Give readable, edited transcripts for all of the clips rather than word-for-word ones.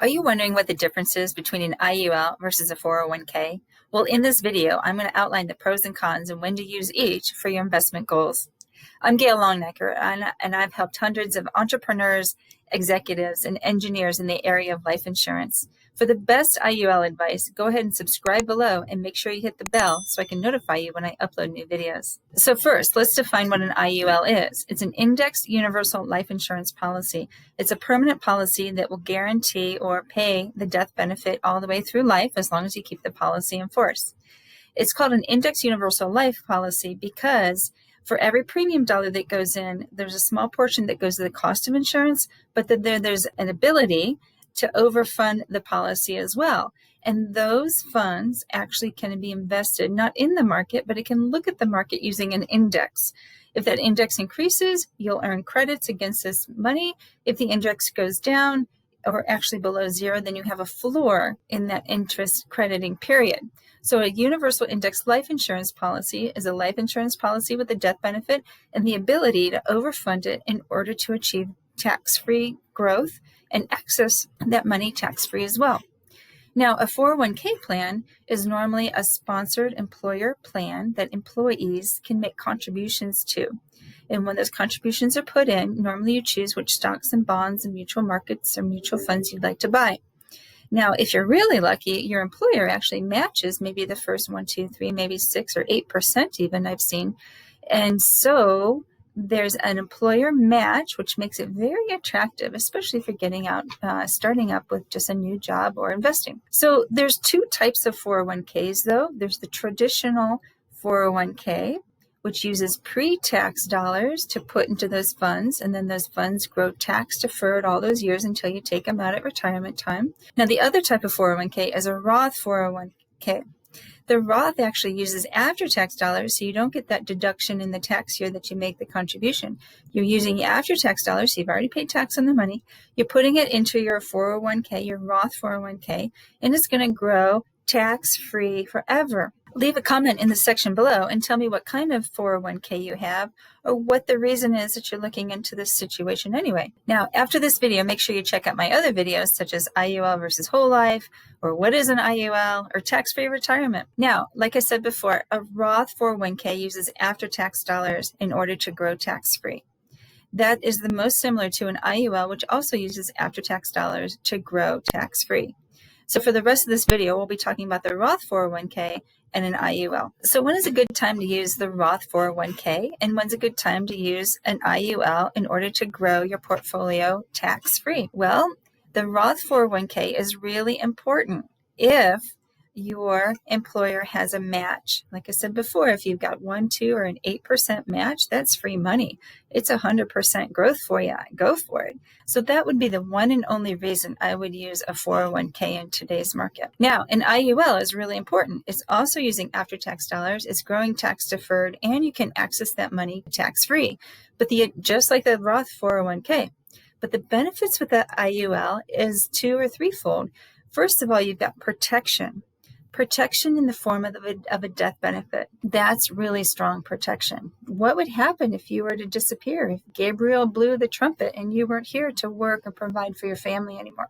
Are you wondering what the difference is between an IUL versus a 401k? Well, in this video, I'm going to outline the pros and cons and when to use each for your investment goals. I'm Gail Longnecker, and I've helped hundreds of entrepreneurs, executives, and engineers in the area of life insurance. For the best IUL advice, go ahead and subscribe below and make sure you hit the bell so I can notify you when I upload new videos. So first, let's define what an IUL is. It's an indexed universal life insurance policy. It's a permanent policy that will guarantee or pay the death benefit all the way through life as long as you keep the policy in force. It's called an indexed universal life policy because for every premium dollar that goes in, there's a small portion that goes to the cost of insurance, but then there's an ability to overfund the policy as well. And those funds actually can be invested not in the market, but it can look at the market using an index. If that index increases, you'll earn credits against this money. If the index goes down or actually below zero, then you have a floor in that interest crediting period. So a universal indexed life insurance policy is a life insurance policy with a death benefit and the ability to overfund it in order to achieve tax-free growth and access that money tax-free as well. Now, a 401k plan is normally a sponsored employer plan that employees can make contributions to. And when those contributions are put in, normally you choose which stocks and bonds and mutual markets or mutual funds you'd like to buy. Now, if you're really lucky, your employer actually matches maybe the first 1, 2, 3, maybe 6 or 8% even I've seen. And so there's an employer match, which makes it very attractive, especially if you're getting out, starting up with just a new job or investing. So there's two types of 401ks though. There's the traditional 401k, which uses pre-tax dollars to put into those funds, and then those funds grow tax-deferred all those years until you take them out at retirement time. Now, the other type of 401k is a Roth 401k. The Roth actually uses after-tax dollars, so you don't get that deduction in the tax year that you make the contribution. You're using after-tax dollars, so you've already paid tax on the money. You're putting it into your 401k, your Roth 401k, and it's going to grow tax-free forever. Leave a comment in the section below and tell me what kind of 401k you have or what the reason is that you're looking into this situation anyway. Now, after this video, make sure you check out my other videos such as IUL versus whole life or what is an IUL or tax-free retirement. Now, like I said before, a Roth 401k uses after-tax dollars in order to grow tax-free. That is the most similar to an IUL, which also uses after-tax dollars to grow tax-free. So for the rest of this video, we'll be talking about the Roth 401k and an IUL. So when is a good time to use the Roth 401k and when's a good time to use an IUL in order to grow your portfolio tax-free? Well, the Roth 401k is really important if your employer has a match. Like I said before, if you've got 1, 2, or an 8% match, that's free money. It's 100% growth for you. Go for it. So that would be the one and only reason I would use a 401k in today's market. Now, an IUL is really important. It's also using after-tax dollars. It's growing tax-deferred, and you can access that money tax-free. But just like the Roth 401k. But the benefits with the IUL is 2 or 3-fold. First of all, you've got protection. Protection in the form of a death benefit. That's really strong protection. What would happen if you were to disappear? If Gabriel blew the trumpet and you weren't here to work or provide for your family anymore?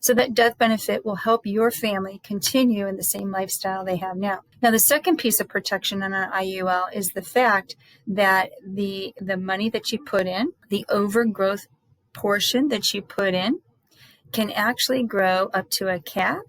So that death benefit will help your family continue in the same lifestyle they have now. Now, the second piece of protection on an IUL is the fact that the money that you put in, the overgrowth portion that you put in, can actually grow up to a cap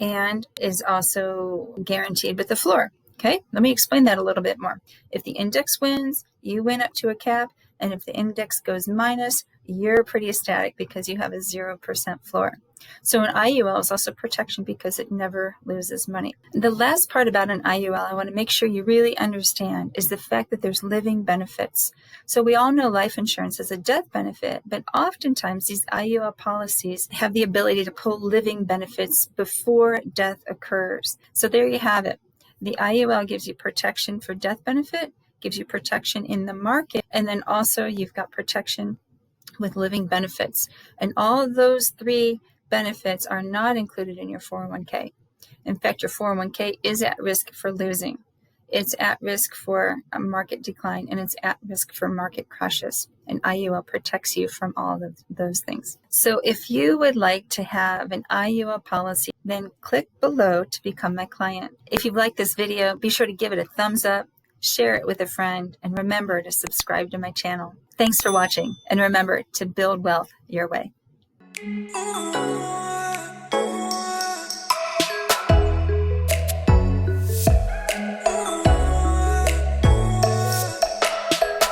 and is also guaranteed with the floor. Okay, let me explain that a little bit more. If the index wins, you win up to a cap, and if the index goes minus, you're pretty ecstatic because you have a 0% floor. So an IUL is also protection because it never loses money. The last part about an IUL I want to make sure you really understand is the fact that there's living benefits. So we all know life insurance is a death benefit, but oftentimes these IUL policies have the ability to pull living benefits before death occurs. So there you have it. The IUL gives you protection for death benefit, gives you protection in the market, and then also you've got protection with living benefits. And all of those 3 benefits are not included in your 401k. In fact, your 401k is at risk for losing. It's at risk for a market decline, and it's at risk for market crashes. And IUL protects you from all of those things. So if you would like to have an IUL policy, then click below to become my client. If you've liked this video, be sure to give it a thumbs up, share it with a friend, and remember to subscribe to my channel. Thanks for watching, and remember to build wealth your way.